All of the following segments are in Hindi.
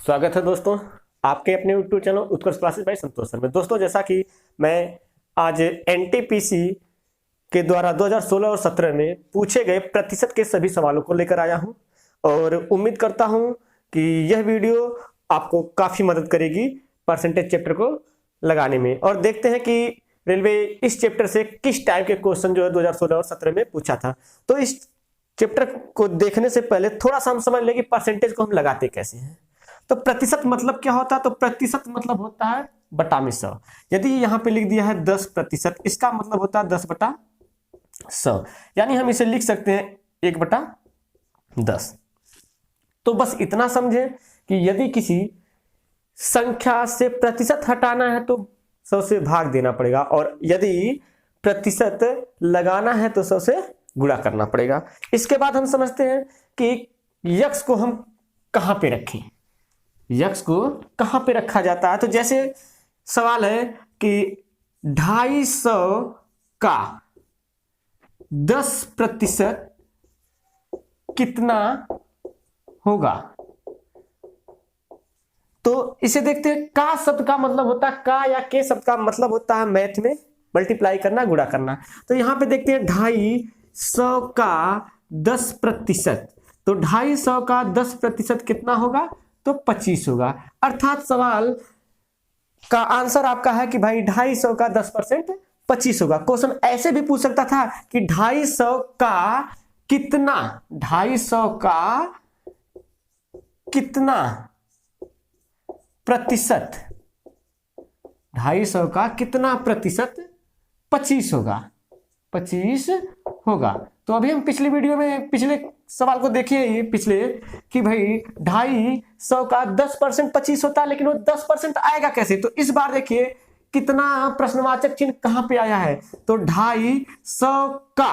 स्वागत है दोस्तों आपके अपने यूट्यूब चैनल उत्कर्ष क्लासेस बाय संतोष सर में। दोस्तों जैसा कि मैं आज एनटीपीसी के द्वारा 2016 और 17 में पूछे गए प्रतिशत के सभी सवालों को लेकर आया हूं और उम्मीद करता हूं कि यह वीडियो आपको काफी मदद करेगी परसेंटेज चैप्टर को लगाने में। और देखते हैं कि रेलवे इस चैप्टर से किस टाइप के क्वेश्चन जो है 2016 और 17 में पूछा था। तो इस चैप्टर को देखने से पहले थोड़ा सा हम समझ लें कि परसेंटेज को हम लगाते कैसे हैं। तो प्रतिशत मतलब क्या होता है? तो प्रतिशत मतलब होता है बटा में 100। यदि यहाँ पे लिख दिया है 10%, इसका मतलब होता है 10/100, यानी हम इसे लिख सकते हैं 1/10। तो बस इतना समझें कि यदि किसी संख्या से प्रतिशत हटाना है तो 100 से भाग देना पड़ेगा, और यदि प्रतिशत लगाना है तो 100 से गुणा करना पड़ेगा। इसके बाद हम समझते हैं कि यक्स को हम कहां पे रखें, यक्स को कहां पे रखा जाता है। तो जैसे सवाल है कि 250 का 10% कितना होगा, तो इसे देखते हैं। का शब्द का मतलब होता है, का या के शब्द का मतलब होता है मैथ में मल्टीप्लाई करना, गुणा करना। तो यहां पे देखते हैं 250 का 10%, तो 250 का 10% कितना होगा, तो 25 होगा। अर्थात सवाल का आंसर आपका है कि भाई 250 का 10% 25 होगा। क्वेश्चन ऐसे भी पूछ सकता था कि 250 का कितना, 250 का कितना प्रतिशत, 250 का कितना प्रतिशत 25 होगा, 25 होगा। तो अभी हम पिछले वीडियो में पिछले सवाल को देखिए पिछले कि भाई 250 का 10% 25 होता है, लेकिन वो 10% आएगा कैसे। तो इस बार देखिए कितना प्रश्नवाचक चिन्ह कहां पे आया है। तो 250 का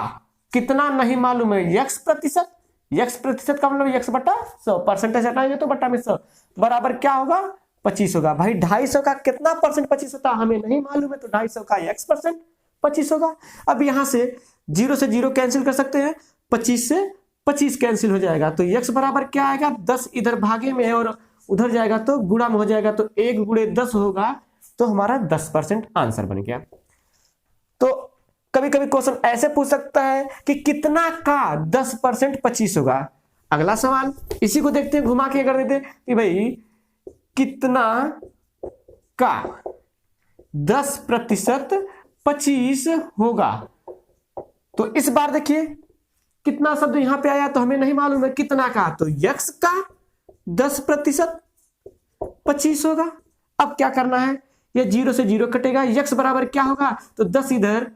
कितना नहीं मालूम है, यक्स प्रतिशत, यक्स प्रतिशत का मतलब यक्स/100, परसेंटेज हटाएंगे तो बटा में 100 बराबर क्या होगा, 25 होगा। भाई 250 का कितना परसेंट 25 होता है हमें नहीं मालूम है, तो 250 का x% 25 होगा। अब यहां से 0 से 0 कैंसिल कर सकते हैं, 25 से 25 कैंसिल हो जाएगा, तो x बराबर क्या आएगा, 10 इधर भागे में है और उधर जाएगा तो गुणा में हो जाएगा, तो 1 × 10 होगा, तो हमारा 10% आंसर बन गया। तो कभी कभी क्वेश्चन ऐसे पूछ सकता है कि कितना का 10% 25 होगा। अगला सवाल इसी को देखते हैं, घुमा के कर देते कि भाई कितना का 10% 25 होगा। तो इस बार देखिए कितना शब्द यहां पे आया, तो हमें नहीं मालूम है कितना का, तो यक्स का 10% 25 होगा। अब क्या करना है, ये 0 से 0 कटेगा, यक्स बराबर क्या होगा, तो 10 इधर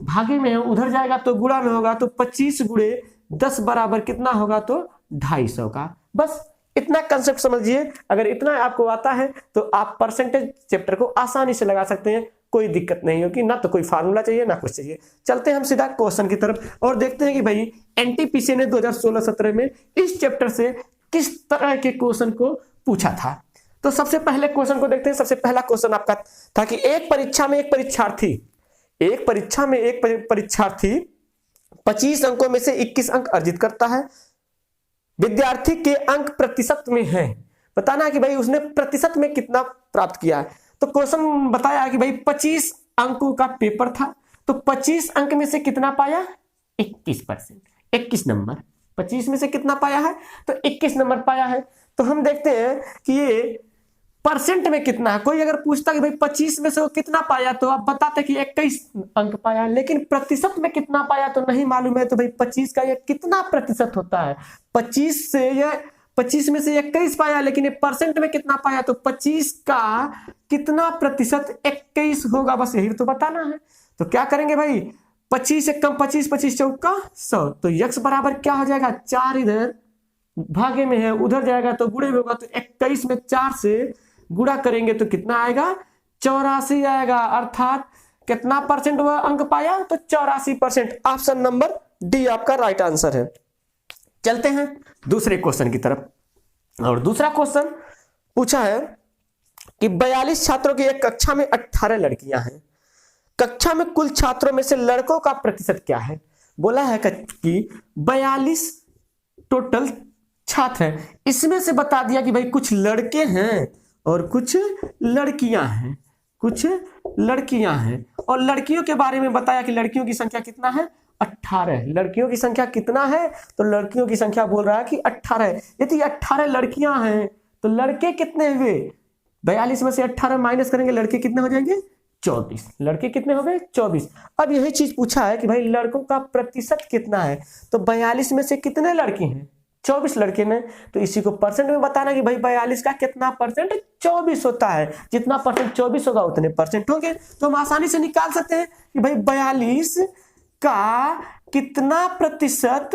भागे में है उधर जाएगा तो गुणा में होगा, तो 25 × 10 बराबर कितना होगा, तो 250 का। बस इतना कंसेप्ट समझिए। अगर इतना आपको आता है तो आप परसेंटेज चैप्टर को आसानी से लगा सकते हैं, कोई दिक्कत नहीं होगी, ना तो कोई फार्मूला चाहिए ना कुछ चाहिए। चलते हैं हम सीधा क्वेश्चन की तरफ और देखते हैं कि भाई एनटीपीसी ने 2016-17 में इस चैप्टर से किस तरह के क्वेश्चन को पूछा था। तो सबसे पहले क्वेश्चन को देखते हैं। सबसे पहला क्वेश्चन आपका था कि एक परीक्षा में एक परीक्षार्थी 25 अंकों में से 21 अंक अर्जित करता है। विद्यार्थी के अंक प्रतिशत में है, बताना है कि भाई उसने प्रतिशत में कितना प्राप्त किया है। तो क्वेश्चन बताया कि भाई 25 अंकों का पेपर था, तो 25 अंक में से कितना पाया, 21%, 21 नंबर। 25 में से कितना पाया है, तो 21 नंबर पाया है। तो हम देखते हैं कि ये परसेंट में कितना है। कोई अगर पूछता कि भाई 25 में से वो कितना पाया, तो आप बताते कि 21 अंक पाया, लेकिन प्रतिशत में कितना पाया तो नहीं मालूम है। तो भाई 25 का ये कितना प्रतिशत होता है, 25 में से 21 पाया, लेकिन ये परसेंट में कितना पाया, तो 25 का कितना प्रतिशत 21 होगा, बस यही तो बताना है। तो क्या करेंगे भाई, 25 से कम 25, 25 चौका 100, तो यक्स बराबर क्या हो जाएगा, 4 इधर भागे में है उधर जाएगा तो गुणे में होगा, तो 21 में 4 से गुणा करेंगे तो कितना आएगा, 84 आएगा। अर्थात कितना परसेंट वह अंक पाया, तो 84%। ऑप्शन नंबर डी आपका राइट आंसर है। चलते हैं दूसरे क्वेश्चन की तरफ। और दूसरा क्वेश्चन पूछा है कि 42 छात्रों की एक कक्षा में 18 लड़कियां हैं। कक्षा में कुल छात्रों में से लड़कों का प्रतिशत क्या है। बोला है कि 42 टोटल छात्र हैं। इसमें से बता दिया कि भाई कुछ लड़के हैं और कुछ लड़कियां हैं, कुछ लड़कियां हैं, और लड़कियों के बारे में बताया कि लड़कियों की संख्या कितना है, 18। लड़कियों की संख्या कितना है, तो लड़कियों की संख्या बोल रहा है कि 18 है। यदि 18 लड़कियां हैं तो लड़के कितने हुए, 42 में से 18 माइनस करेंगे, लड़के कितने हो जाएंगे, 24। लड़के कितने हो गए, 24। अब यही चीज पूछा है कि भाई लड़कों का प्रतिशत कितना है, तो 42 में से कितने लड़के हैं, 24 लड़के में, तो इसी को परसेंट में बताना कि भाई 42 का कितना परसेंट, 24 होता है। जितना परसेंट 24 होगा उतने परसेंट होंगे। तो हम आसानी से निकाल सकते हैं कि भाई 42 का कितना प्रतिशत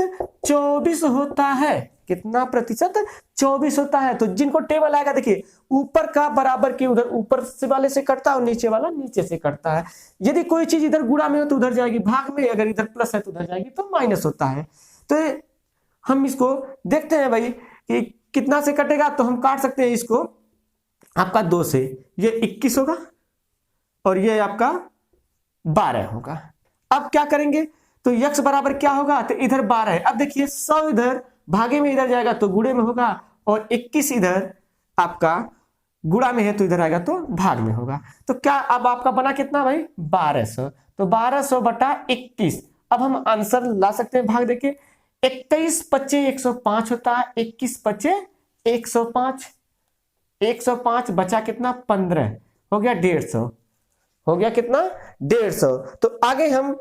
24 होता है, कितना प्रतिशत 24 होता है। तो जिनको टेबल आएगा देखिए, ऊपर का बराबर के उधर ऊपर से वाले से कटता है और नीचे वाला नीचे से कटता है। यदि कोई चीज इधर गुणा में हो तो उधर जाएगी भाग में, अगर इधर प्लस है तो उधर जाएगी तो माइनस होता है। तो हम इसको देखते हैं भाई कि कितना से कटेगा, तो हम काट सकते हैं इसको आपका 2 से, ये 21 होगा और ये आपका 12 होगा। अब क्या करेंगे, तो x बराबर क्या होगा, तो इधर 12 है। अब देखिए 100 इधर भागे में इधर जाएगा तो गुणे में होगा, और 21 इधर आपका गुणा में है तो इधर आएगा तो भाग में होगा। तो क्या अब आपका बना कितना भाई, 1200। तो 1200 बटा 21। अब हम आंसर ला सकते हैं भाग देके, 21 पच्चे 105 होता है, 21 पच्चे 105, 105 बचा कितना 15, हो गया 150, हो गया कितना 150। तो आगे हम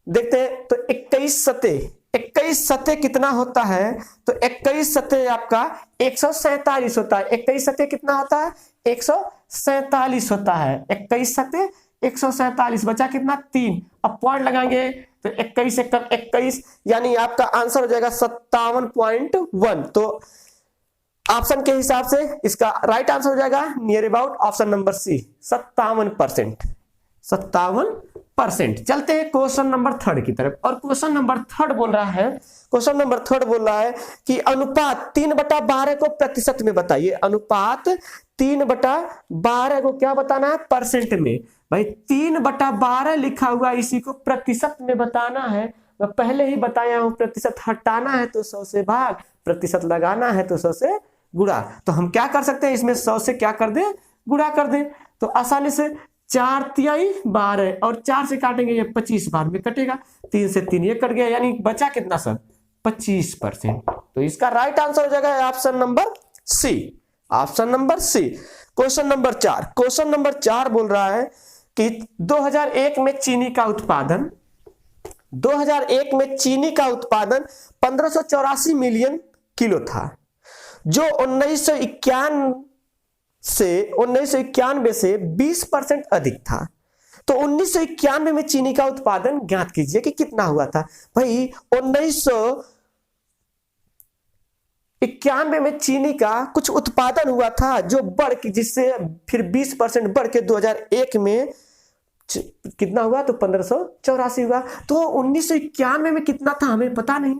देखते हैं, तो 21 सते कितना होता है, तो 21 सते आपका 147 होता है। 21 सते कितना होता है, 147 होता है। 21 सते 147 बचा कितना 3। अब पॉइंट लगाएंगे तो 21 एक 21, यानी आपका आंसर हो जाएगा 57.1। तो ऑप्शन के हिसाब से इसका राइट आंसर हो जाएगा near about option number C, 57%। 57%। चलते हैं क्वेश्चन नंबर 3 की तरफ, और क्वेश्चन नंबर 3 बोल रहा है, क्वेश्चन नंबर 3 बोल रहा है कि अनुपात 3/12 को प्रतिशत में बताइए। अनुपात 3/12 को क्या बताना है, परसेंट में। भाई 3/12 लिखा हुआ, इसी को प्रतिशत में बताना है। मैं पहले ही बताया हूं, प्रतिशत हटाना है तो 100 से भाग, प्रतिशत लगाना है तो 100 से गुणा। तो हम क्या कर सकते हैं, इसमें 100 से क्या कर दे, गुणा कर दे। तो आसानी से 4 तिहाई 12 और 4 से काटेंगे, ये 25 बार में कटेगा, 3 से 3 ये कट गया, यानी बचा कितना सर, 25%। तो इसका राइट आंसर हो जाएगा option number C, option number C. Question number 4, question number 4 बोल रहा है कि 2001 में चीनी का उत्पादन 1584 मिलियन किलो था, जो 1991 से 20% अधिक था। तो 1991 में चीनी का उत्पादन ज्ञात कीजिए कि कितना हुआ था। भाई 1991 में चीनी का कुछ उत्पादन हुआ था जो बढ़ के, जिससे फिर 20% बढ़ के 2001 में कितना हुआ, तो 1584 हुआ। तो 1991 में कितना था हमें पता नहीं,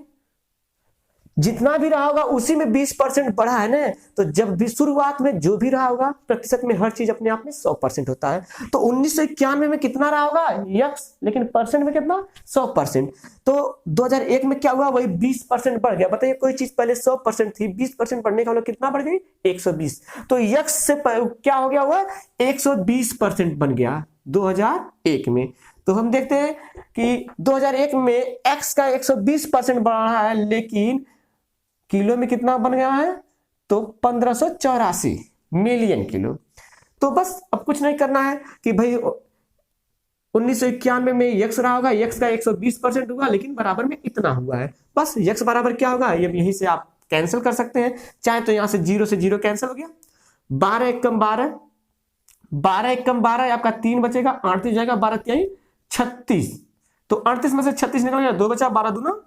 जितना भी रहा होगा उसी में 20% बढ़ा है ना। तो जब भी शुरुआत में जो भी रहा होगा, प्रतिशत में हर चीज अपने आप में 100% होता है। तो 1991 में कितना रहा होगा यक्स, लेकिन परसेंट में कितना 100%। तो 2001 में क्या हुआ, वही 20% बढ़ गया। बताइए कोई चीज पहले 100% थी, 20% बढ़ने का मतलब कितना बढ़ गई, 120। तो यक्स से क्या हो गया हुआ, 120% बन गया 2001 में। तो हम देखते हैं कि 2001 में एक्स का 120% बढ़ा है, लेकिन किलो में कितना बन गया है, तो 1584 मिलियन किलो। तो बस अब कुछ नहीं करना है कि भाई 1991 में यक्स रहा होगा, यक्स का 120% हुआ, लेकिन बराबर में इतना हुआ है। बस यक्स बराबर क्या होगा, ये यहीं से आप कैंसिल कर सकते हैं, चाहे तो यहां से 0 से 0 कैंसिल हो गया, 12 एकम 12, 12 एकम 12 आपका 3 बचेगा, 38 जाएगा, 12 तिहाई 36। तो 38 में से 36 निकल गया, 2 बचा, 12 दूना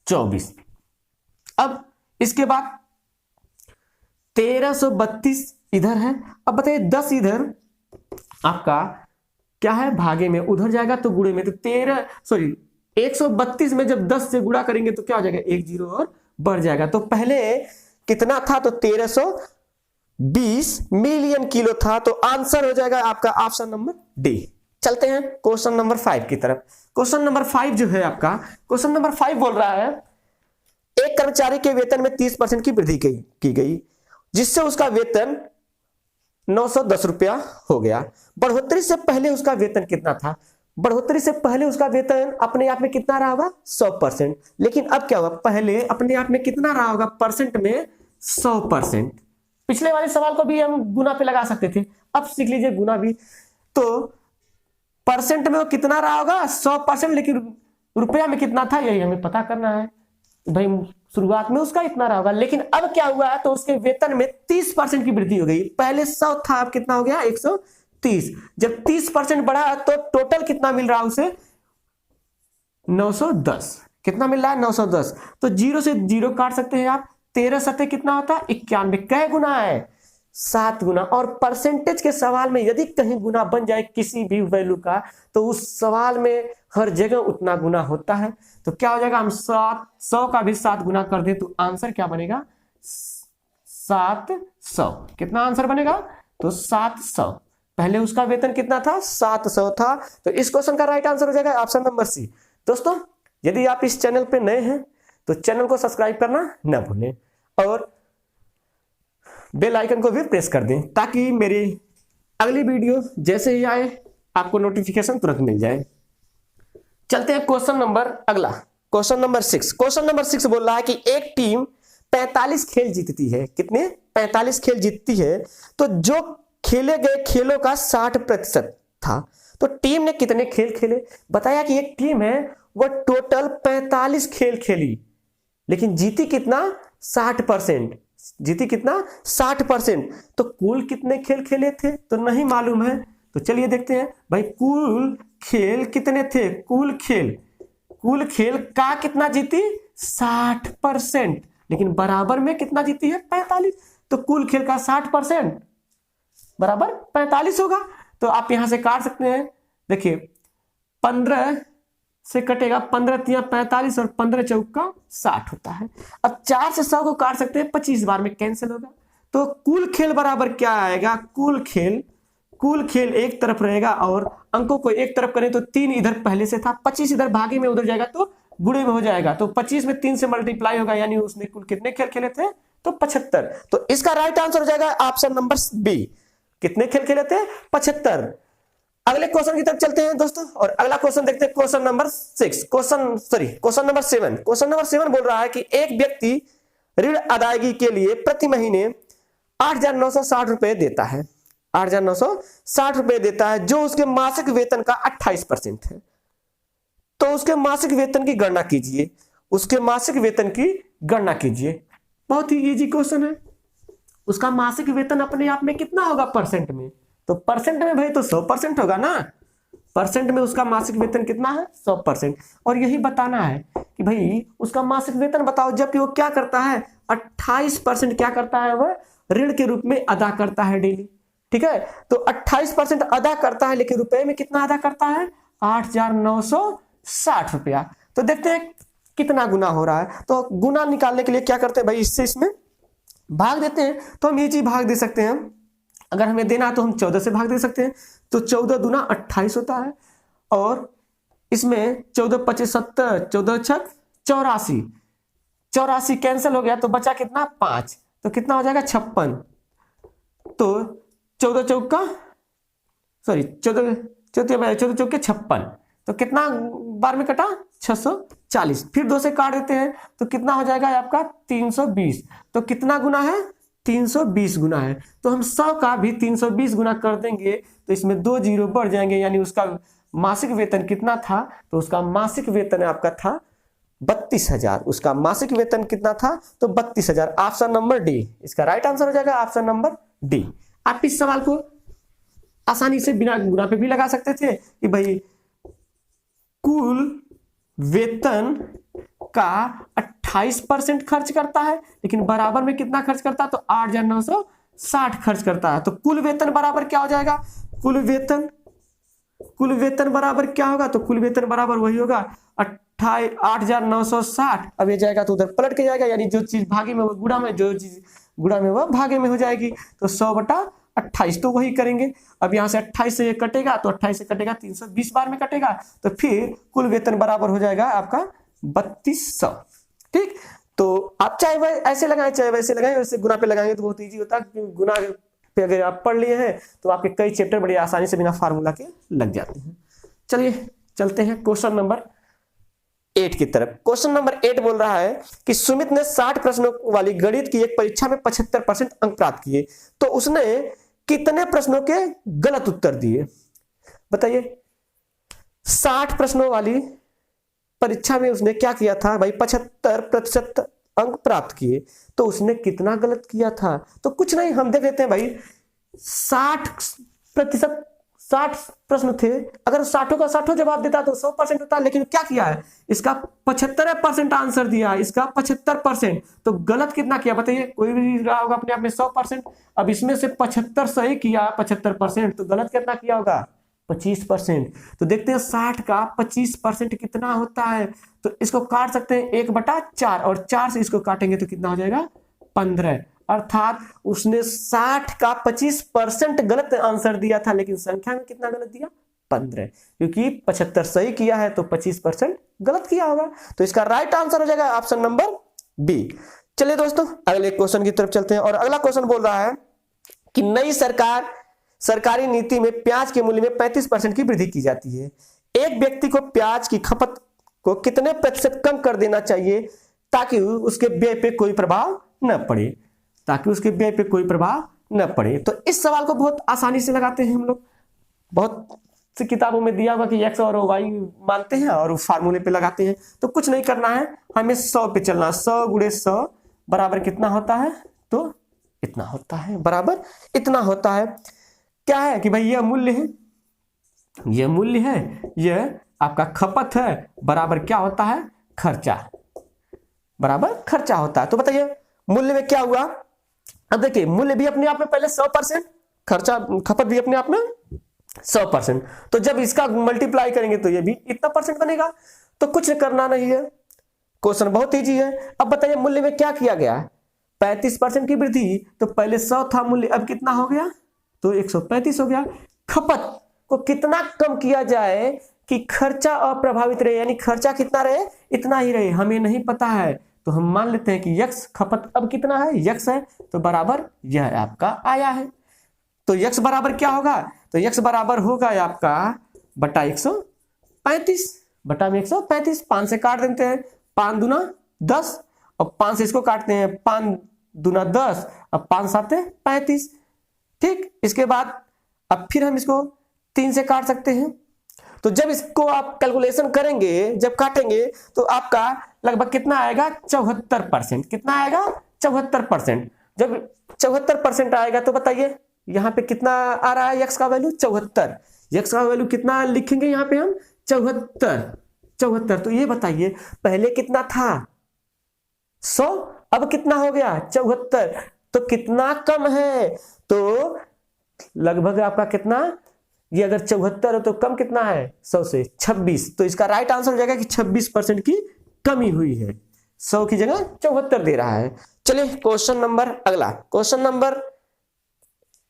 24। अब इसके बाद 1332 इधर है। अब बताइए 10 इधर आपका क्या है, भागे में, उधर जाएगा तो गुणे में। तो 132 में जब 10 से गुणा करेंगे तो क्या हो जाएगा, 1 0 और बढ़ जाएगा। तो पहले कितना था, तो 1320 मिलियन किलो था। तो आंसर हो जाएगा आपका ऑप्शन नंबर डी। चलते हैं क्वेश्चन नंबर 5 की तरफ। क्वेश्चन नंबर 5 जो है आपका, क्वेश्चन नंबर 5 बोल रहा है एक कर्मचारी के वेतन में 30% की वृद्धि की गई, जिससे उसका वेतन 910 रुपया हो गया। बढ़ोतरी से पहले उसका वेतन कितना था? बढ़ोतरी से पहले उसका वेतन अपने आप में कितना रहा होगा? 100%। लेकिन अब क्या हुआ? पहले अपने आप में कितना रहा होगा? परसेंट में 100%। पिछले वाले सवाल को भी हम गुना पे लगा सकते थे, अब सीख लीजिए गुना भी। तो परसेंट में वो कितना रहा होगा? 100%, लेकिन रुपया में कितना था यही हमें पता करना है। भाई शुरुआत में उसका इतना रहा होगा, लेकिन अब क्या हुआ? तो उसके वेतन में 30% की वृद्धि हो गई। पहले 100 था, अब कितना हो गया? 130। जब 30% बढ़ा तो टोटल कितना मिल रहा है उसे? 910। कितना मिल रहा है? 910। तो 0 से 0 काट सकते हैं आप। 13 सतह कितना होता है? 91। कै गुना है? 7 गुना। और परसेंटेज के सवाल में यदि कहीं गुना बन जाए किसी भी वैल्यू का, तो उस सवाल में हर जगह उतना गुना होता है। तो क्या हो जाएगा? हम 100 का भी 7 गुना कर दें तो आंसर क्या बनेगा? 700। कितना आंसर बनेगा? तो 700। पहले उसका वेतन कितना था? 700 था। तो इस क्वेश्चन का राइट आंसर हो जाएगा ऑप्शन नंबर सी। दोस्तों, यदि आप इस चैनल पे नए हैं तो चैनल को सब्सक्राइब करना ना भूलें और बेल आइकन को भी प्रेस कर दें, ताकि मेरी अगली वीडियो जैसे ही आए आपको नोटिफिकेशन तुरंत मिल जाए। चलते हैं क्वेश्चन नंबर अगला, क्वेश्चन नंबर 6। क्वेश्चन नंबर 6 बोल रहा है कि एक टीम 45 खेल जीतती है। कितने? 45 खेल जीतती है। तो जो खेले गए खेलों का 60% था। तो टीम ने कितने खेल खेले? बताया कि एक टीम है वो टोटल 45 खेल खेली, लेकिन जीती कितना? 60%। जीती कितना? 60%। तो कुल कितने खेल खेले थे तो नहीं मालूम है। तो चलिए देखते हैं भाई, कुल खेल कितने थे? कुल खेल का कितना जीती? 60%। लेकिन बराबर में कितना जीती है? 45। तो कुल खेल का 60% बराबर 45 होगा। तो आप यहां से काट सकते हैं। देखिए 15 से कटेगा, 15 तिया 45 और 15 चौका 60 होता है। अब 4 से 100 को काट सकते हैं, 25 बार में कैंसिल होगा। तो कुल खेल बराबर क्या आएगा? कुल खेल एक तरफ रहेगा और अंकों को एक तरफ करें तो 3 इधर पहले से था, 25 इधर भागे में उधर जाएगा तो गुणे में हो जाएगा। तो 25 में 3 से मल्टीप्लाई होगा, यानी उसने कुल कितने खेल खेले थे? तो 75। तो इसका राइट आंसर हो जाएगा ऑप्शन नंबर बी। कितने खेल खेले थे? 75। अगले क्वेश्चन की तरफ चलते हैं दोस्तों, और अगला क्वेश्चन देखते हैं। Question number 7। क्वेश्चन नंबर 7 बोल रहा है कि एक व्यक्ति ऋण अदायगी के लिए प्रति महीने 8,960 रुपए देता है। 8,960 रुपए देता है, जो उसके मासिक वेतन का 28% है। तो उसके मासिक वेतन की गणना कीजिए। उसके मासिक वेतन की गणना कीजिए। बहुत ही इजी क्वेश्चन है। उसका मासिक वेतन अपने आप में कितना होगा? परसेंट में। तो परसेंट में भाई तो 100% होगा ना। परसेंट में उसका मासिक वेतन कितना है? 100%। और यही बताना है कि भाई उसका मासिक वेतन बताओ, जबकि वो क्या करता है? 28% क्या करता है? वह ऋण के रूप में अदा करता है डेली। ठीक है, तो 28% अदा करता है, लेकिन रुपए में कितना अदा करता है? 8,960 रुपया। तो देखते हैं कितना गुना हो रहा है। तो गुना निकालने के लिए क्या करते हैं भाई? इससे इसमें भाग देते हैं। तो हम ये चीज भाग दे सकते हैं। अगर हमें देना है तो हम 14 से भाग दे सकते हैं। तो 14 दूना 28 होता है, और इसमें 14 25 70, 14 छक 84। 84 कैंसिल हो गया तो बचा कितना? 5। तो कितना हो जाएगा? 56। तो 14 चौका 14 चौके 56। तो कितना बार में कटा? 640। फिर 2 से काट देते हैं तो कितना हो जाएगा आपका? 320। तो कितना गुना है? 320 गुना है। तो हम 100 का भी 320 गुना कर देंगे तो इसमें 2 जीरो बढ़ जाएंगे, यानी उसका मासिक वेतन कितना था? तो उसका मासिक वेतन आपका था 32,000। उसका मासिक वेतन कितना था? तो 32,000। ऑप्शन नंबर डी इसका राइट आंसर हो जाएगा, ऑप्शन नंबर डी। आप इस सवाल को आसानी से बिना गुना पे भी लगा सकते थे कि भाई कुल वेतन का 28% खर्च करता है, लेकिन बराबर में कितना खर्च करता है? तो 8,960 खर्च करता है। तो कुल वेतन बराबर क्या हो जाएगा? कुल वेतन बराबर क्या होगा? तो कुल वेतन बराबर वही होगा 8,960। अब ये जाएगा तो उधर पलट के जाएगा, यानी जो चीज भागे में वो गुणा में, जो चीज गुणा में वह भागे में हो जाएगी। तो 100/28 तो वही करेंगे। अब यहां से 28 से ये कटेगा तो 28 से कटेगा 320 बार में कटेगा। तो फिर कुल वेतन बराबर हो जाएगा आपका 3200। ठीक, तो आप चाहे वह ऐसे लगाएं चाहे वैसे लगाएं, वैसे गुना पे लगाएंगे तो बहुत इजी होता है, क्योंकि गुना पे अगर आप पढ़ लिए हैं तो आपके कई चैप्टर बड़ी आसानी से बिना फार्मूला के लग जाते हैं। चलिए चलते हैं क्वेश्चन नंबर 8 की तरफ। क्वेश्चन नंबर 8 बोल रहा है कि सुमित ने 60 प्रश्नों वाली गणित की एक परीक्षा में 75% अंक प्राप्त किए, तो उसने कितने प्रश्नों के गलत उत्तर दिए? बताइए, 60 प्रश्नों वाली परीक्षा में उसने क्या किया था भाई? 75% अंक प्राप्त किए, तो उसने कितना गलत किया था? तो कुछ नहीं, हम देख लेते हैं भाई। 60% 60 प्रश्न थे, अगर 60 का 60 जवाब देता तो 100% होता, लेकिन क्या किया है? इसका 75% आंसर दिया, इसका 75%, तो गलत कितना किया बताइए? कोई भी रहा होगा अपने आप में 100%, अब इसमें से 75 सही किया 75%, तो गलत कितना किया होगा? 25%। तो देखते हैं 60 का 25% कितना होता है, तो इसको काट सकते हैं 1/4, और 4 से इसको काटेंगे तो कितना हो जाएगा? 15। अर्थात उसने 60 का 25% गलत आंसर दिया था, लेकिन संख्या में कितना गलत दिया? 15, क्योंकि 75 सही किया है तो 25% गलत किया होगा। तो इसका राइट आंसर हो जाएगा ऑप्शन नंबर बी। चलिए दोस्तों अगले क्वेश्चन की तरफ चलते हैं, और अगला क्वेश्चन बोल रहा है कि नई सरकारी नीति में प्याज के मूल्य में 35% की वृद्धि की जाती है। एक व्यक्ति को प्याज की खपत को कितने प्रतिशत कम कर देना चाहिए ताकि उसके व्यय पे कोई प्रभाव न पड़े? ताकि उसके व्यय पे कोई प्रभाव न पड़े। तो इस सवाल को बहुत आसानी से लगाते हैं हम लोग। बहुत सी किताबों में दिया हुआ कि एक्स और वाई मानते हैं और फार्मूले पे लगाते हैं। तो कुछ नहीं करना है, हमें 100 पे चलना। 100 गुणे 100 बराबर कितना होता है? तो इतना होता है, बराबर इतना होता है। क्या है कि भाई यह मूल्य है, यह मूल्य है, यह आपका खपत है, बराबर क्या होता है? खर्चा, बराबर खर्चा होता है। तो बताइए मूल्य में क्या हुआ? अब देखिए मूल्य भी अपने आप में पहले 100%, खर्चा खपत भी अपने आप में 100%, तो जब इसका मल्टीप्लाई करेंगे तो ये भी इतना परसेंट बनेगा। तो कुछ करना नहीं है, क्वेश्चन बहुत इजी है। अब बताइए मूल्य में क्या किया गया? 35% की वृद्धि, तो पहले 100 था मूल्य, अब कितना हो गया? तो 135 हो गया। खपत को कितना कम किया जाए कि खर्चा अप्रभावित रहे, यानी खर्चा कितना रहे? इतना ही रहे। हमें नहीं पता है तो हम मान लेते हैं कि यक्स खपत अब कितना है? यक्स है, तो बराबर यह आपका आया है। तो यक्स बराबर क्या होगा? तो यक्स बराबर होगा आपका बटा 135, बटा में 135। 5 से काट देते हैं, 5 दूना 10, और 5 से इसको काटते हैं, 5 दूना 10, अब 5 साते 35। ठीक, इसके बाद अब फिर हम इसको 3 से काट सकते हैं। तो जब इसको आप कैलकुलेशन करेंगे, जब काटेंगे तो आपका लगभग कितना आएगा? 74%। कितना आएगा? 74%। जब 74% आएगा तो बताइए यहाँ पे कितना आ रहा है? यक्स का वैल्यू 74। यक्स का वैल्यू कितना लिखेंगे यहाँ पे हम? 74। तो ये बताइए पहले कितना था? 100, अब कितना हो गया? 74। तो कितना कम है? तो लगभग आपका कितना, ये अगर 74 हो तो कम कितना है 100 से? 26। तो इसका राइट आंसर हो जाएगा कि 26% की कमी हुई है, 100 की जगह 74 दे रहा है। चलिए क्वेश्चन नंबर अगला, क्वेश्चन नंबर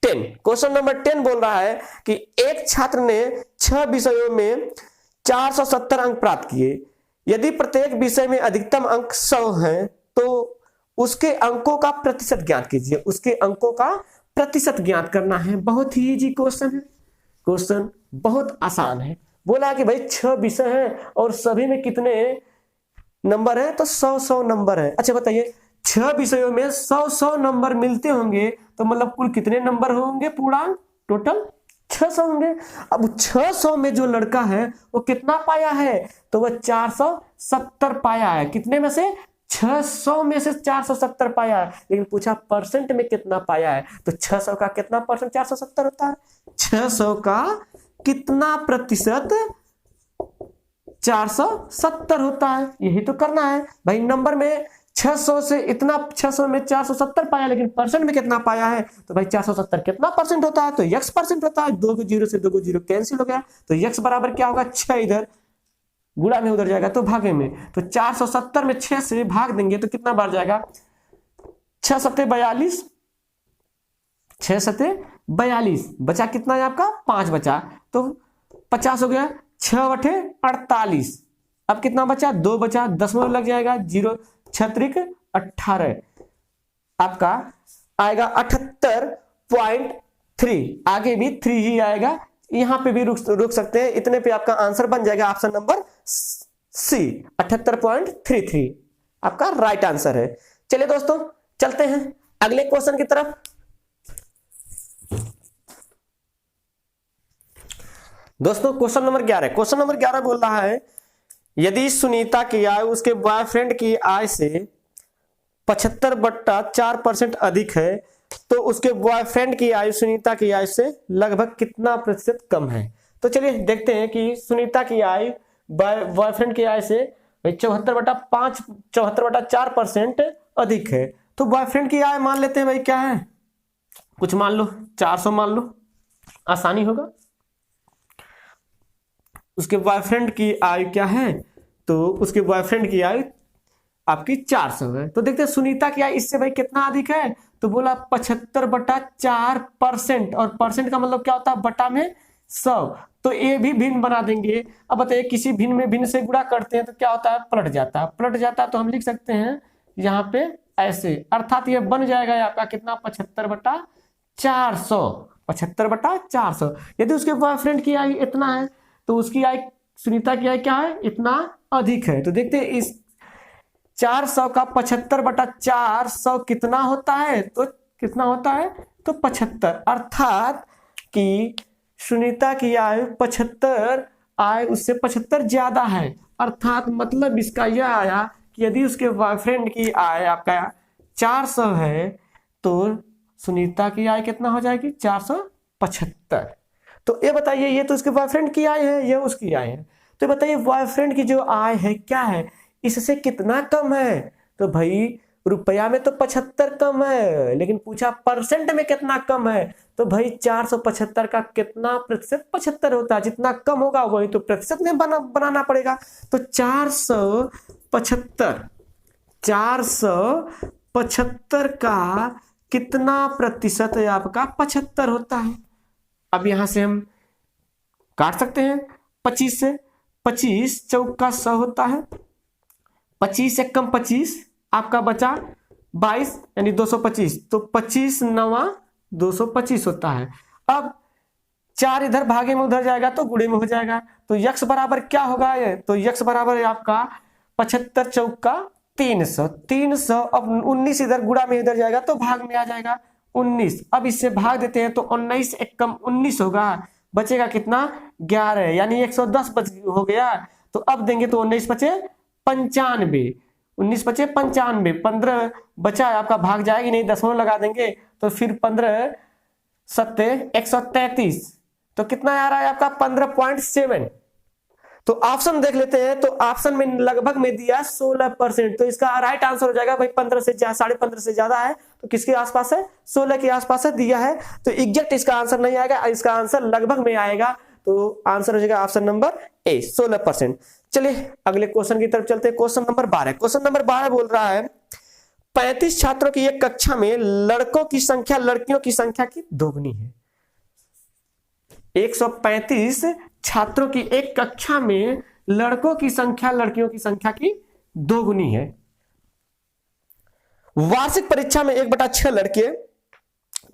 10। क्वेश्चन नंबर 10 बोल रहा है कि एक छात्र ने 6 विषयों में 470 अंक प्राप्त किए। यदि प्रत्येक विषय में अधिकतम अंक 100 हैं तो उसके अंकों का प्रतिशत ज्ञात कीजिए। उसके अंकों का प्रतिशत ज्ञात करना है। बहुत ही इजी क्वेश्चन है, क्वेश्चन बहुत आसान है। बोला कि भाई 6 विषय हैं और सभी में कितने नंबर हैं? तो 100 नंबर है। अच्छा बताइए 6 विषयों में 100 नंबर मिलते होंगे तो मतलब कुल कितने नंबर होंगे? पूर्णांक टोटल 600 होंगे। अब 600 में जो लड़का है वो कितना पाया है? तो वह 470 पाया है। कितने में से? 600 में से 470 पाया है। लेकिन पूछा परसेंट में कितना पाया है, तो 600 का कितना परसेंट 470 होता है? 600 का कितना प्रतिशत 470 होता है? यही तो करना है भाई। नंबर में 600 से इतना, 600 में 470 पाया, लेकिन परसेंट में कितना पाया है? तो भाई 470 कितना परसेंट होता है? तो यक्स परसेंट होता है। 2 को 0 से 2 को 0 कैंसिल हो गया, तो यक्स बराबर क्या होगा? 6 इधर गुणा में उधर जाएगा तो भागे में, तो 470 में 6 से भाग देंगे तो कितना बार जाएगा? 6 सत्ते 42, 6 सत्ते 42, बचा कितना है आपका? 5 बचा, तो 50 हो गया। 6 बटे 48, अब कितना बचा? 2 बचा, 10 में लग जाएगा 0, छत्रिक 18 आपका आएगा 78.3, आगे भी 3 ही आएगा, यहां पे भी रुक सकते हैं, इतने पे आपका आंसर बन जाएगा ऑप्शन नंबर सी 78.33 आपका राइट आंसर है। चलिए दोस्तों चलते हैं अगले क्वेश्चन की तरफ। दोस्तों क्वेश्चन नंबर 11 बोल रहा है यदि सुनीता की आय उसके बॉयफ्रेंड की आय से 75/4% अधिक है तो उसके बॉयफ्रेंड की आयु सुनीता की आयु से लगभग कितना प्रतिशत कम है। तो चलिए देखते हैं कि सुनीता की आयु बॉयफ्रेंड की आय से 74/4% अधिक है। तो बॉयफ्रेंड की आय मान लेते हैं भाई, क्या है कुछ मान लो 400 मान लो, आसानी होगा। उसके बॉयफ्रेंड की आयु क्या है, तो उसके बॉयफ्रेंड की आयु आपकी 400 है। तो देखते हैं सुनीता की आय इससे भाई कितना अधिक है, तो बोला 75/4%, और परसेंट का मतलब क्या होता है बटा में 100, तो ये भी भिन्न बना देंगे। अब बताइए किसी भिन्न में भिन्न से गुणा करते हैं तो क्या होता है पलट जाता है, तो हम लिख सकते हैं यहाँ पे ऐसे, अर्थात ये बन जाएगा आपका कितना 75/400। यदि उसके बॉयफ्रेंड की आयु इतना है तो उसकी आय सुनीता की आय क्या है इतना अधिक है। तो देखते हैं इस 400 का 75/400 कितना होता है, तो कितना होता है तो 75, अर्थात कि सुनीता की आयु 75 आय उससे 75 ज्यादा है, अर्थात मतलब इसका यह आया कि यदि उसके बॉयफ्रेंड की आय आपका 400 है तो सुनीता की आय कितना हो जाएगी 475। तो ये बताइए ये तो उसके बॉयफ्रेंड की आय है, ये उसकी आय है, तो बताइए बॉयफ्रेंड की जो आय है क्या है इससे कितना कम है। तो भाई रुपया में तो 75 कम है, लेकिन पूछा परसेंट में कितना कम है, तो भाई 475 का कितना प्रतिशत 75 होता है, जितना कम होगा वही तो प्रतिशत में बनाना पड़ेगा। तो 475 का कितना प्रतिशत है आपका 75 होता है। अब यहां से हम काट सकते हैं 25 से, 25 चौका 100 होता है, 25 से कम 25 आपका बचा 22 यानी 225, तो 25 9 225 होता है। अब 4 इधर भागे में उधर जाएगा तो गुणे में हो जाएगा, तो यक्स बराबर क्या होगा ये, तो यक्स बराबर है आपका 75 चौका 300। अब 19 इधर गुणा में इधर जाएगा तो भाग में आ जाएगा 19। अब इससे भाग देते हैं तो 19 एक कम 19 होगा, बचेगा कितना 11 यानी 110 हो गया। तो अब देंगे तो 19 बचे 95, 19 बचे 95, 15 बचा है आपका, भाग जाएगी नहीं, दशमलव लगा देंगे तो फिर 15 सत्ते 133, तो कितना आ रहा है आपका 15.7। तो ऑप्शन देख लेते हैं, तो ऑप्शन में लगभग में दिया 16%, तो इसका राइट आंसर हो जाएगा भाई 15 से 15.5 से ज्यादा है तो किसके आसपास है 16 के आसपास है दिया है, तो एग्जैक्ट इसका आंसर नहीं आएगा, इसका आंसर लगभग में आएगा, तो आंसर हो जाएगा ऑप्शन नंबर ए 16%। चलिए अगले क्वेश्चन की तरफ चलते हैं। क्वेश्चन नंबर 12 बोल रहा है 35 छात्रों की एक कक्षा में लड़कों की संख्या लड़कियों की संख्या की दोगुनी है। 135 छात्रों की एक कक्षा में लड़कों की संख्या लड़कियों की संख्या की दोगुनी है। वार्षिक परीक्षा में 1/6 लड़के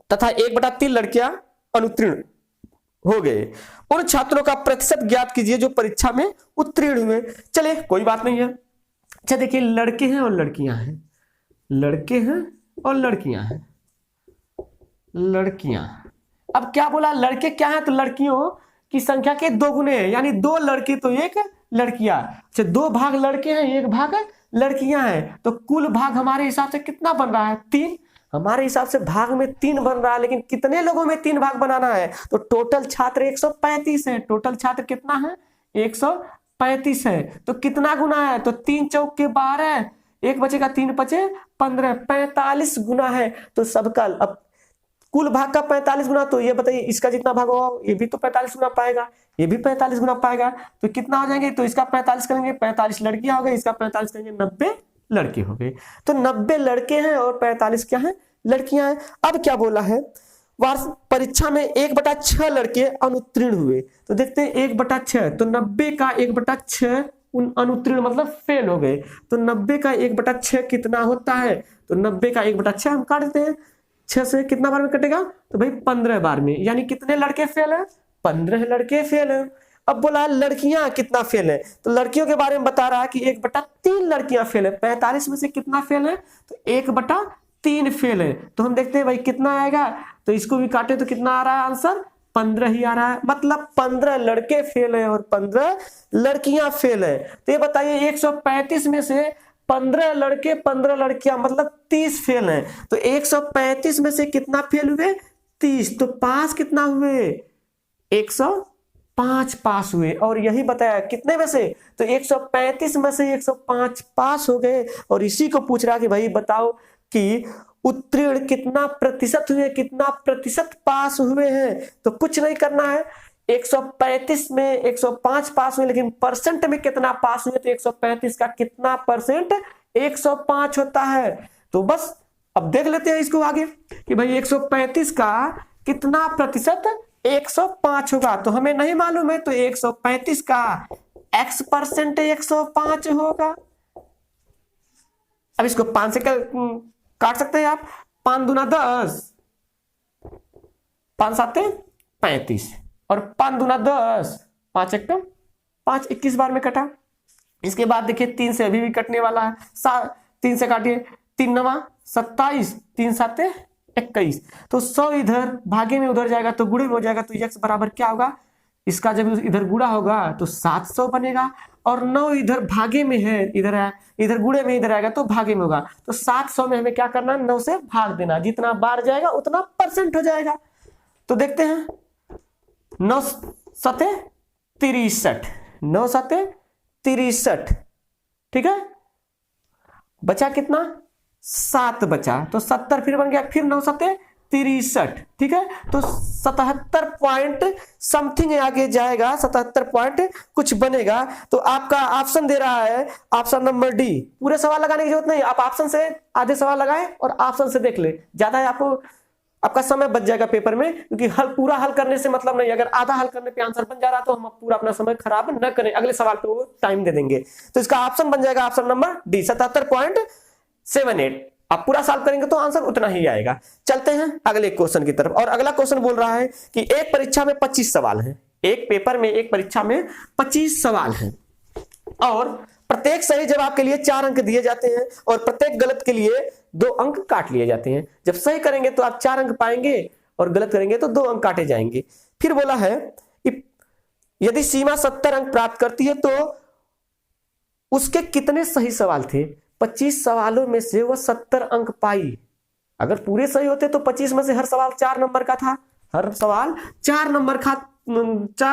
तथा 1/3 लड़कियां अनुत्तीर्ण हो गए। उन छात्रों का प्रतिशत ज्ञात कीजिए जो परीक्षा में उत्तीर्ण हुए। चलिए कोई बात नहीं है। अच्छा देखिए लड़के हैं और लड़कियां हैं, लड़के हैं और लड़कियां हैं, लड़कियां। अब क्या बोला लड़के क्या है, तो लड़कियों की संख्या के 2 गुने हैं, यानी 2 लड़के तो 1 लड़कियां। अच्छा 2 भाग लड़के हैं 1 भाग लड़कियां हैं, तो कुल भाग हमारे हिसाब से कितना बन रहा है 3। हमारे हिसाब से भाग में 3 बन रहा है, लेकिन कितने लोगों में 3 भाग बनाना है, तो टोटल छात्र 135 है। टोटल छात्र कितना है 135 है, तो कितना गुना है, तो 3 चौक के 12, 1 बचेगा 3 बचे 15, 45 गुना है। तो सबका अब कुल भाग का 45 गुना, तो ये बताइए इसका जितना भाग होगा ये भी तो 45 गुना पाएगा, ये भी 45 गुना पाएगा, तो कितना हो जाएंगे, तो इसका 45 करेंगे 45 लड़कियां हो गई, इसका 45 करेंगे 90 लड़के हो गए। तो 90 लड़के हैं और 45 क्या है लड़कियां हैं। अब क्या बोला है वार्षिक परीक्षा में 1/6 लड़के अनुत्तीर्ण हुए, तो देखते हैं 1/6, तो 90 का 1/6 अनुत्तीर्ण मतलब फेल हो गए। तो 90 का 1/6 कितना होता है? तो 90 का 1/6 हम काट देते हैं। 6 से कितना बार में कटेगा? तो भाई 15 बार में। यानी कितने लड़के फेल है? 15 लड़के फेल है। अब बोला लड़कियां कितना फेल है, तो लड़कियों के बारे में बता रहा है कि 1/3 लड़कियां फेल है। 45 में से कितना फेल है? तो 1/3 फेल है। तो हम देखते हैं भाई कितना आएगा, तो इसको भी काटे तो कितना आ रहा है आंसर? 15 ही आ रहा है। मतलब 15 लड़के फेल है और 15 लड़कियां फेल है। तो ये बताइए 135 में से 15 लड़के 15 लड़कियां मतलब 30 फेल है। तो 135 में से कितना फेल हुए? 30। तो पास कितना हुए? 105 पास हुए। और यही बताया कितने में से? तो 135 में से 105 पास हो गए। और इसी को पूछ रहा कि भाई बताओ कि उत्तीर्ण कितना प्रतिशत हुए, कितना प्रतिशत पास हुए हैं। तो कुछ नहीं करना है, 135 में 105 पास हुए, लेकिन परसेंट में कितना पास हुए? तो 135 का कितना परसेंट? 105 होता है। तो बस अब देख लेते हैं इसको आगे कि भाई 135 का कितना प्रतिशत? 105 होगा। तो हमें नहीं मालूम है, तो 135 का x परसेंट 105 होगा। अब इसको 5 से काट सकते हैं आप। 5 दूना 10, 5 साते 35 और 5 दूना 10, 5 एक 5, 21 बार में कटा। इसके बाद देखिए 3 से अभी भी कटने वाला है। 3 से काटिए, 3 9 27, 3 7 21। तो 100 इधर भागे में उधर जाएगा तो गुणे में हो जाएगा। तो x बराबर क्या होगा? इसका जब इधर गुणा होगा तो 700 बनेगा। और 9 इधर भागे में है, इधर है, इधर गुणे में इधर आएगा तो भागे में होगा। तो 700 में हमें क्या करना है? 9 से भाग देना। जितना बार जाएगा उतना परसेंट हो जाएगा। तो देखते हैं 9 सते 63, 9 सते 63, ठीक है। बचा कितना? 7 बचा। तो 70 फिर बन गया, फिर 9 सते 63, ठीक है। तो 77 पॉइंट समथिंग आगे जाएगा, 77 पॉइंट कुछ बनेगा। तो आपका ऑप्शन दे रहा है ऑप्शन नंबर डी। पूरे सवाल लगाने की जरूरत नहीं, आप ऑप्शन से आधे सवाल लगाएं और ऑप्शन से देख ले, ज्यादा आपको आपका समय बच जाएगा पेपर में। क्योंकि पूरा हल करने से मतलब नहीं, अगर आधा हल करने पे आंसर बन जा रहा तो हम पूरा अपना समय खराब न करें, अगले सवाल पे वो टाइम दे देंगे। तो इसका ऑप्शन बन जाएगा ऑप्शन नंबर डी, 77.78। आप पूरा सॉल्व करेंगे तो आंसर उतना ही आएगा। चलते हैं अगले क्वेश्चन की तरफ। और अगला क्वेश्चन बोल रहा है कि एक परीक्षा में 25 सवाल हैं। एक पेपर में, एक परीक्षा में 25 सवाल हैं और प्रत्येक सही जवाब के लिए 4 अंक दिए जाते हैं और प्रत्येक गलत के लिए 2 अंक काट लिए जाते हैं। जब सही करेंगे तो आप 4 अंक पाएंगे और गलत करेंगे तो 2 अंक काटे जाएंगे। फिर बोला है कि यदि सीमा 70 अंक प्राप्त करती है तो उसके कितने सही सवाल थे? 25 सवालों में से वो 70 अंक पाई। अगर पूरे सही होते तो 25 में से हर सवाल 4 नंबर का था, हर सवाल 4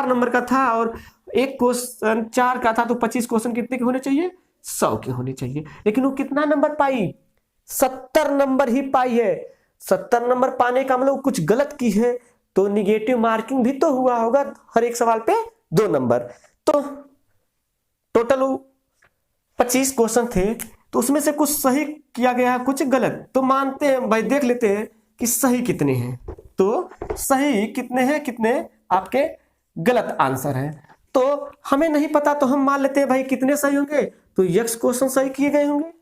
नंबर का था और एक क्वेश्चन 4 का था। तो 25 क्वेश्चन कितने के होने चाहिए? 100 के होने चाहिए। लेकिन वो कितना नंबर पाई? 70 नंबर ही पाई है। 70 नंबर पाने का मतलब कुछ गलत की है तो निगेटिव मार्किंग भी तो हुआ होगा, हर एक सवाल पे 2 नंबर। तो टोटल 25 क्वेश्चन थे, तो उसमें से कुछ सही किया गया, कुछ गलत। तो मानते हैं भाई, देख लेते हैं कि सही कितने हैं। तो सही कितने हैं, कितने आपके गलत आंसर है। तो हमें नहीं पता तो हम मान लेते हैं भाई कितने सही होंगे। तो x क्वेश्चन सही किए गए होंगे,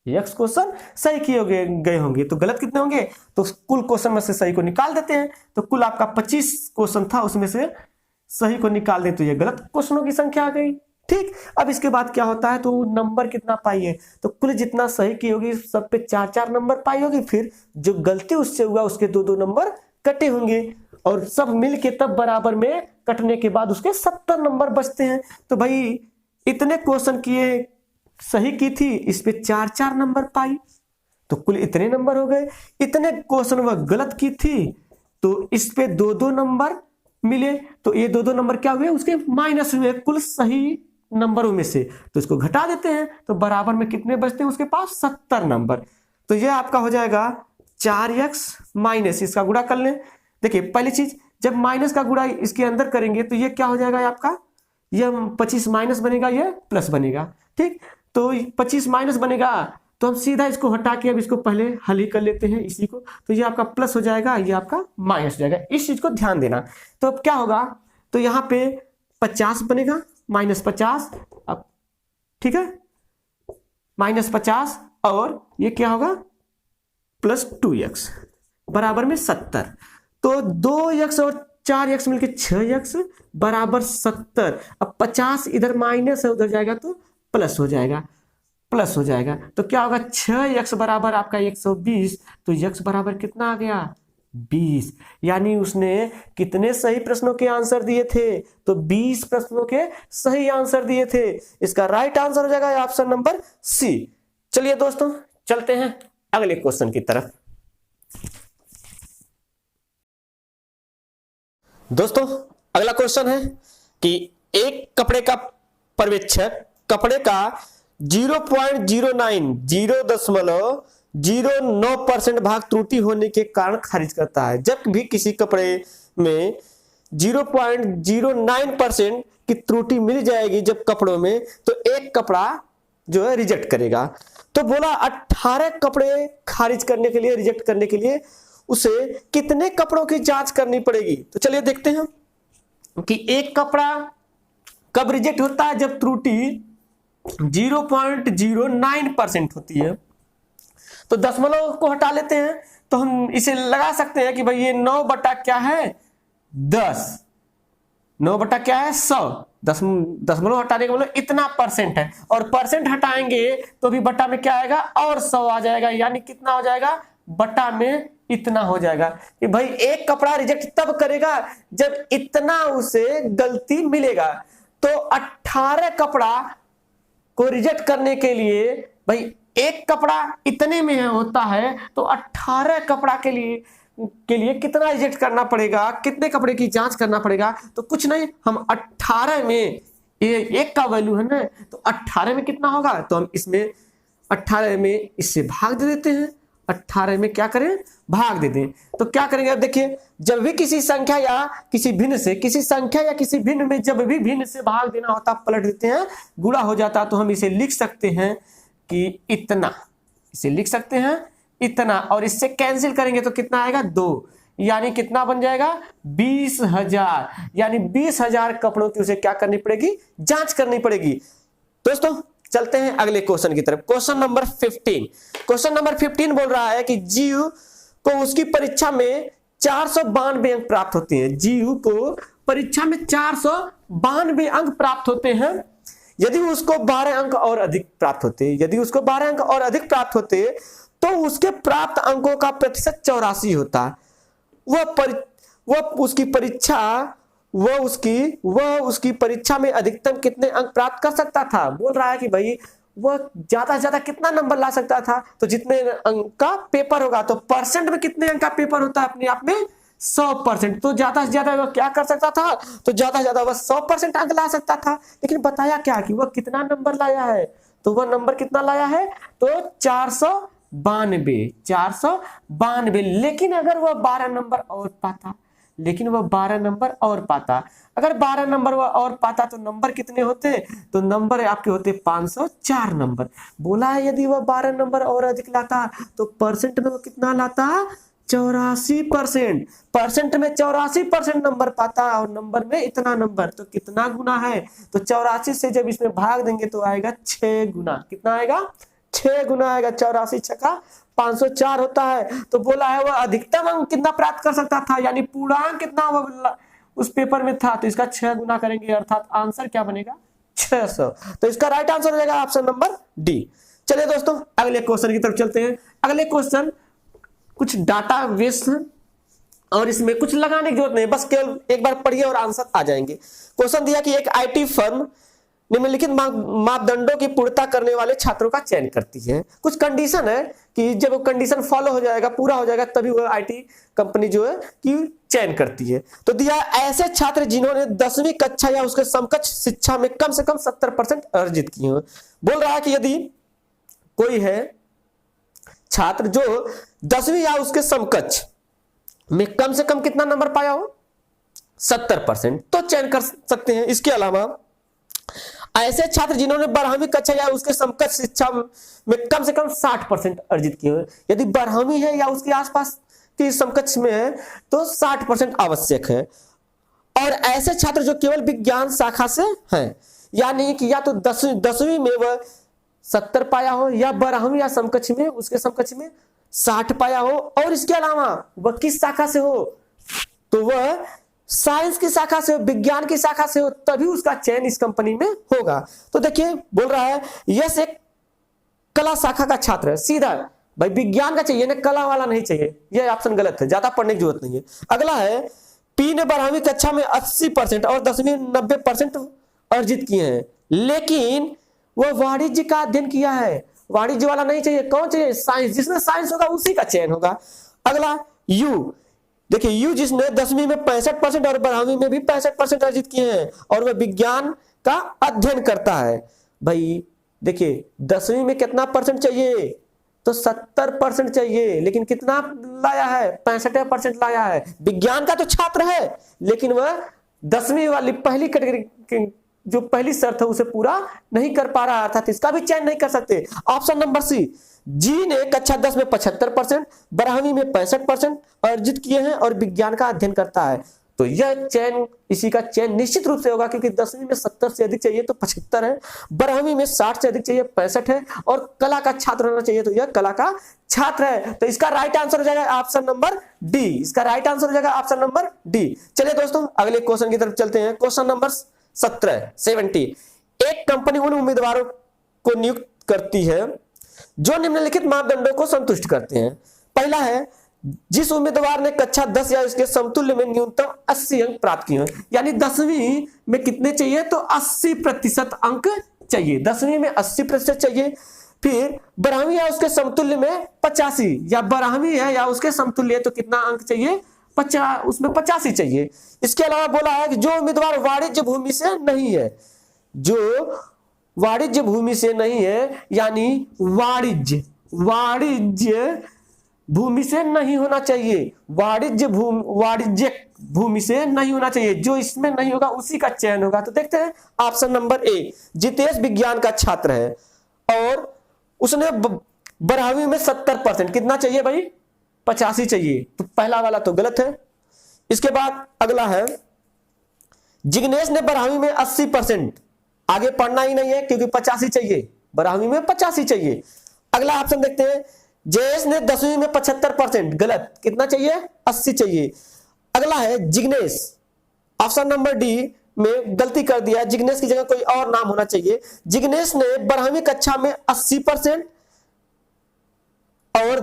x क्वेश्चन सही किए गए होंगे। तो गलत कितने होंगे? तो कुल क्वेश्चन में से सही को निकाल देते हैं। तो कुल आपका 25 क्वेश्चन था, उसमें से सही को निकाल दे तो ये गलत क्वेश्चनों की संख्या आ गई। ठीक, अब इसके बाद क्या होता है? तो नंबर कितना पाई है? तो कुल जितना सही की होगी सब पे 4-4 नंबर पाई होगी। फिर जो गलती उससे हुआ उसके 2-2 नंबर कटे होंगे और सब मिल के तब बराबर में कटने के बाद उसके 70 नंबर बचते हैं। तो भाई इतने क्वेश्चन किए, सही की थी, इस पे 4-4 नंबर पाई तो कुल इतने नंबर हो गए। इतने क्वेश्चन वह गलत की थी तो इस पे 2-2 नंबर मिले। तो ये 2-2 नंबर क्या हुए? उसके माइनस हुए कुल सही नंबरों में से। तो इसको घटा देते हैं तो बराबर में कितने बचते हैं उसके पास? 70 नंबर। तो ये आपका हो जाएगा 4x माइनस, इसका गुणा कर लें। देखिए पहली चीज, जब माइनस का गुणा इसके अंदर करेंगे तो ये क्या हो जाएगा आपका? ये 25 माइनस बनेगा, ये प्लस बनेगा। ठीक, तो 25 माइनस बनेगा तो हम सीधा इसको हटा के अब इसको पहले हल ही कर लेते हैं इसी को। तो ये आपका प्लस हो जाएगा, ये आपका माइनस हो जाएगा। इस चीज को ध्यान देना। तो अब क्या होगा? तो यहाँ पे 50 बनेगा, -50। अब ठीक है, -50 और ये क्या होगा +2x बराबर में 70। तो 2x और 4x मिलके 6x बराबर 70। अब 50 इधर माइनस है, उधर जाएगा तो प्लस हो जाएगा, प्लस हो जाएगा। तो क्या होगा 6x बराबर आपका 120। तो x बराबर कितना आ गया 20। यानी उसने कितने सही प्रश्नों के आंसर दिए थे, तो 20 प्रश्नों के सही आंसर दिए थे। इसका राइट आंसर हो जाएगा ऑप्शन नंबर सी। चलिए दोस्तों चलते हैं अगले क्वेश्चन की तरफ। दोस्तों अगला क्वेश्चन है कि एक कपड़े का पर्यवेक्षक कपड़े का 0.09% भाग त्रुटि होने के कारण खारिज करता है। जब भी किसी कपड़े में 0.09% की त्रुटि मिल जाएगी जब कपड़ों में, तो एक कपड़ा जो है रिजेक्ट करेगा। तो बोला 18 कपड़े खारिज करने के लिए, रिजेक्ट करने के लिए उसे कितने कपड़ों की जांच करनी पड़ेगी। तो चलिए देखते हैं कि एक कपड़ा कब रिजेक्ट होता है, जब त्रुटि 0.09% होती है। तो दशमलव को हटा लेते हैं तो हम इसे लगा सकते हैं कि भाई ये 9 बटा क्या है 10, 9 बटा क्या है 100। दशमलव हटाने का मतलब इतना परसेंट है, और परसेंट हटाएंगे तो भी बटा में क्या आएगा और 100 आ जाएगा। यानी कितना हो जाएगा बटा में इतना हो जाएगा कि भाई एक कपड़ा रिजेक्ट तब करेगा जब इतना उसे गलती मिलेगा। तो 18 कपड़ा को रिजेक्ट करने के लिए भाई एक कपड़ा इतने में होता है, तो 18 कपड़ा के लिए कितना रिजेक्ट करना पड़ेगा, कितने कपड़े की जांच करना पड़ेगा। तो कुछ नहीं, हम 18 में, ये एक का वैल्यू है ना, तो 18 में कितना होगा, तो हम इसमें 18 में इससे भाग दे देते हैं। 18 में क्या करें भाग दे दें। तो क्या करेंगे अब देखिए, जब भी किसी संख्या या किसी भिन्न से, किसी संख्या या किसी भिन्न में जब भी भिन्न से भाग देना होता पलट देते हैं, गुणा हो जाता। तो हम इसे लिख सकते हैं कि इतना, इसे लिख सकते हैं इतना, और इससे कैंसिल करेंगे तो कितना आएगा 2, यानी कितना बन जाएगा 20,000। यानी 20,000 कपड़ों की उसे क्या करनी पड़ेगी, जांच करनी पड़ेगी। दोस्तों चलते हैं अगले क्वेश्चन की तरफ। Question number 15। क्वेश्चन नंबर 15 बोल रहा है कि जीव को उसकी परीक्षा में 492 अंक प्राप्त होते हैं। जीव को परीक्षा में 492 अंक प्राप्त होते हैं। यदि उसको 12 अंक और अधिक प्राप्त होते, यदि उसको 12 अंक और अधिक प्राप्त होते तो उसके प्राप्त अंकों का प्रतिशत 84 होता। वह उसकी परीक्षा में अधिकतम कितने अंक प्राप्त कर सकता था। बोल रहा है कि भाई वह ज्यादा से ज्यादा कितना नंबर ला सकता था, तो जितने अंक का पेपर होगा, तो परसेंट में कितने अंक का पेपर होता है अपने आप में 100%। तो ज्यादा से ज्यादा वह क्या कर सकता था, तो ज्यादा से ज्यादा वह 100% अंक ला सकता था। लेकिन बताया क्या कि वह कितना नंबर लाया है, तो वह नंबर कितना लाया है, तो 492। लेकिन अगर वह 12 नंबर और पाता, अगर 12 नंबर वह और पाता तो नंबर कितने होते, तो नंबर आपके होते 504 नंबर। बोला है यदि वह 12 नंबर और अधिक लाता तो परसेंट में वह कितना लाता 84%। परसेंट में 84% नंबर पाता और नंबर में इतना नंबर, तो कितना गुना है, तो 84 से जब इसमें भाग देंगे तो आएगा 6 गुना। कितना आएगा 6 गुना आएगा। 84 छक्का 504 होता है। तो बोला है वह अधिकतम अंक कितना प्राप्त कर सकता था, यानी पूर्णांक कितना वह उस पेपर में था, तो इसका 6 गुना करेंगे, अर्थात आंसर क्या बनेगा 600। तो इसका राइट आंसर हो जाएगा ऑप्शन नंबर डी। चलिए दोस्तों अगले क्वेश्चन की तरफ चलते हैं। अगले क्वेश्चन कुछ डाटा बेस और इसमें कुछ लगाने की जरूरत नहीं, बस केवल एक बार पढ़िए और आंसर आ जाएंगे। क्वेश्चन दिया कि एक आईटी फर्म निम्नलिखित मापदंडों की पूर्णता करने वाले छात्रों का चयन करती है। कुछ कंडीशन है कि जब वो कंडीशन फॉलो हो जाएगा, पूरा हो जाएगा, तभी वो आईटी कंपनी जो है कि चयन करती है। तो दिया ऐसे छात्र जिन्होंने 10वीं कक्षा या उसके समकक्ष शिक्षा में कम से कम 70% अर्जित किए हो। बोल रहा है कि यदि कोई है छात्र जो 10वीं या उसके समकक्ष में कम से कम कितना नंबर पाया हो 70%, तो चयन कर सकते हैं। इसके अलावा ऐसे छात्र जिन्होंने 12वीं कक्षा या उसके समकक्ष शिक्षा में कम से कम 60% अर्जित किए हैं। यदि 12वीं है या उसके आसपास की समकक्ष में है तो 60% आवश्यक है। और ऐसे छात्र जो केवल विज्ञान शाखा से हैं, यानी कि या तो 10वीं में वह 70 पाया हो, या 12वीं या समकक्ष में उसके समकक्ष में 60 पाया हो, और इसके अलावा वह किस शाखा से हो, तो वह साइंस की शाखा से हो, विज्ञान की शाखा से हो, तभी उसका चयन इस कंपनी में होगा। तो देखिए बोल रहा है यस एक कला शाखा का छात्र है, सीधा भाई विज्ञान का चाहिए ना, कला वाला नहीं चाहिए, यह ऑप्शन गलत है, ज्यादा पढ़ने की जरूरत नहीं है। अगला है पी ने 12वीं कक्षा में 80% और 10वीं 90% अर्जित किए हैं, लेकिन वह वाणिज्य का अध्ययन किया है। वाणिज्य वाला नहीं चाहिए, कौन चाहिए, साइंस, जिसमें साइंस होगा उसी का चयन होगा। अगला यू, देखिए यू जिसने 10वीं में 65% और 12वीं में भी 65% अर्जित किए हैं और वह विज्ञान का अध्ययन करता है। भाई देखिए 10वीं में कितना परसेंट चाहिए, तो 70% चाहिए, लेकिन कितना लाया है, 65% लाया है। विज्ञान का तो छात्र है, लेकिन वह 10वीं वाली पहली कैटेगरी जो पहली शर्त है उसे पूरा नहीं कर पा रहा, अर्थात इसका भी चयन नहीं कर सकते। ऑप्शन नंबर सी, जी ने कक्षा 10 में 75%, 12वीं में 65% अर्जित किए हैं और विज्ञान का अध्ययन करता है। तो यह चयन, इसी का चयन निश्चित रूप से होगा, क्योंकि 10वीं में 70 से अधिक चाहिए तो 75 है, 12वीं में 60 से अधिक चाहिए 65 है, और कला का छात्र होना चाहिए तो यह कला का छात्र है। तो इसका राइट आंसर हो जाएगा ऑप्शन नंबर डी, इसका राइट आंसर हो जाएगा ऑप्शन नंबर डी। चलिए दोस्तों अगले क्वेश्चन की तरफ चलते हैं। Question number 70। एक कंपनी उन उम्मीदवारों को नियुक्त करती है जो निम्नलिखित मापदंडों को संतुष्ट करते हैं। पहला है, जिस उम्मीदवार ने कक्षा 10 या इसके समतुल्य में न्यूनतम 80 अंक प्राप्त किए, यानी 10वीं में कितने चाहिए, तो 80% अंक चाहिए, 10वीं में 80% चाहिए। फिर 12वीं या उसके समतुल्य में 85, या 12वीं है या उसके समतुल्य तो कितना अंक चाहिए, 50, उसमें 85 चाहिए। इसके अलावा बोला है कि जो उम्मीदवार वाणिज्य भूमि से नहीं है, जो वाणिज्य भूमि से नहीं है, यानी वाणिज्य भूमि से नहीं होना चाहिए, वाणिज्य भूमि से नहीं होना चाहिए, जो इसमें नहीं होगा उसी का चयन होगा। तो देखते हैं ऑप्शन नंबर ए, जितेश विज्ञान का छात्र है और उसने 12वीं में 70%, कितना चाहिए भाई, 85 चाहिए, तो पहला वाला तो गलत है। इसके बाद अगला है, जिग्नेश ने 12वीं में 80%, आगे पढ़ना ही नहीं है क्योंकि 85 चाहिए, 12वीं में 85 चाहिए। अगला ऑप्शन देखते हैं, जयेश ने 10वीं में 75%, गलत, कितना चाहिए, 80 चाहिए। अगला है जिग्नेश, ऑप्शन नंबर डी में गलती कर दिया, जिग्नेश की जगह कोई और नाम होना चाहिए। जिग्नेश ने 12वीं कक्षा में 80% और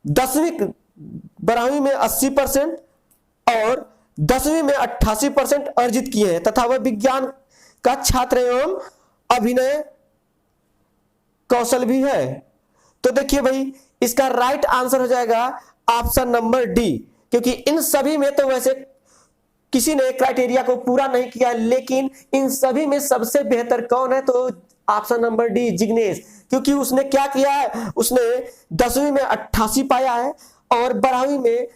12वीं में 80% और 10वीं में 88% अर्जित किए हैं तथा वह विज्ञान का छात्र एवं अभिनय कौशल भी है। तो देखिए भाई इसका राइट आंसर हो जाएगा ऑप्शन नंबर डी, क्योंकि इन सभी में तो वैसे किसी ने क्राइटेरिया को पूरा नहीं किया, लेकिन इन सभी में सबसे बेहतर कौन है, तो ऑप्शन नंबर डी जिग्नेश, क्योंकि उसने क्या किया है, उसने 10वीं में 88 पाया है और 12वीं में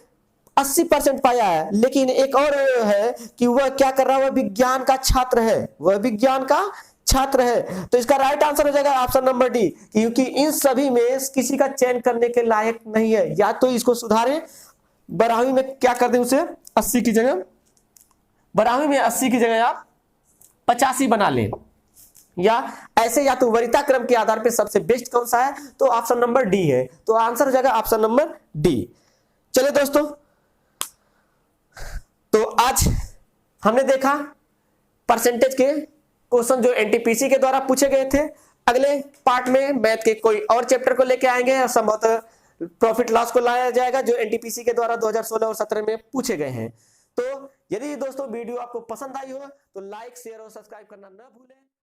80% पाया है। लेकिन एक और है कि वह क्या कर रहा है, वह विज्ञान का छात्र है, वह विज्ञान का छात्र है। तो इसका राइट आंसर हो जाएगा ऑप्शन नंबर डी, क्योंकि इन सभी में किसी का चयन करने के लायक नहीं है। या तो इसको सुधारें, 12वीं में क्या कर दें उसे 80 की जगह, 12वीं में 80 की जगह आप 85 बना लें, या ऐसे, या तो वरीयता क्रम के आधार पर सबसे बेस्ट कौन सा है, तो ऑप्शन नंबर डी है। तो आंसर हो जाएगा ऑप्शन नंबर डी। चलिए दोस्तों, तो आज हमने देखा परसेंटेज के क्वेश्चन जो एनटीपीसी के द्वारा पूछे गए थे। अगले पार्ट में मैथ के कोई और चैप्टर को लेके आएंगे और संभवतः प्रॉफिट लॉस को लाया जाएगा जो एनटीपीसी के द्वारा 2016 और 17 में पूछे गए हैं। तो यदि दोस्तों वीडियो आपको पसंद आई हो तो लाइक, शेयर और सब्सक्राइब करना न भूलें।